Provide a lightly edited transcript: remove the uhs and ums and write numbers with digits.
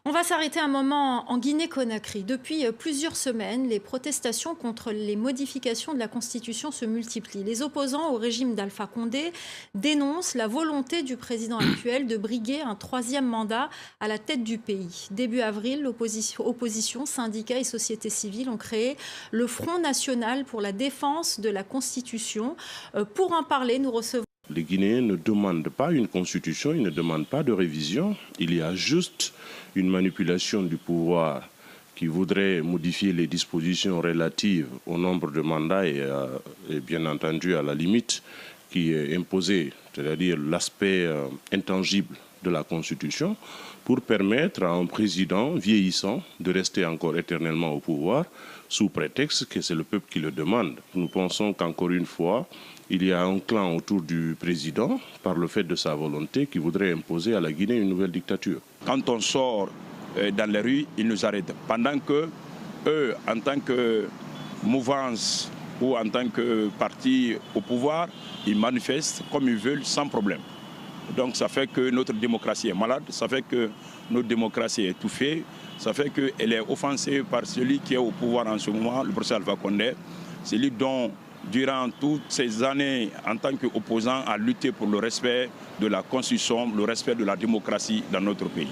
On va s'arrêter un moment en Guinée-Conakry. Depuis plusieurs semaines, les protestations contre les modifications de la Constitution se multiplient. Les opposants au régime d'Alpha Condé dénoncent la volonté du président actuel de briguer un troisième mandat à la tête du pays. Début avril, opposition, syndicats et société civile ont créé le Front national pour la défense de la Constitution. Pour en parler, nous recevons... Les Guinéens ne demandent pas une constitution, ils ne demandent pas de révision. Il y a juste une manipulation du pouvoir qui voudrait modifier les dispositions relatives au nombre de mandats et bien entendu à la limite qui est imposée, c'est-à-dire l'aspect intangible de la Constitution, pour permettre à un président vieillissant de rester encore éternellement au pouvoir sous prétexte que c'est le peuple qui le demande. Nous pensons qu'encore une fois, il y a un clan autour du président, par le fait de sa volonté, qui voudrait imposer à la Guinée une nouvelle dictature. Quand on sort dans les rues, ils nous arrêtent. Pendant que eux, en tant que mouvance ou en tant que parti au pouvoir, ils manifestent comme ils veulent sans problème. Donc ça fait que notre démocratie est malade, ça fait que notre démocratie est étouffée, ça fait qu'elle est offensée par celui qui est au pouvoir en ce moment, le professeur Alpha Condé, celui dont, durant toutes ces années, en tant qu'opposant, a lutté pour le respect de la Constitution, le respect de la démocratie dans notre pays.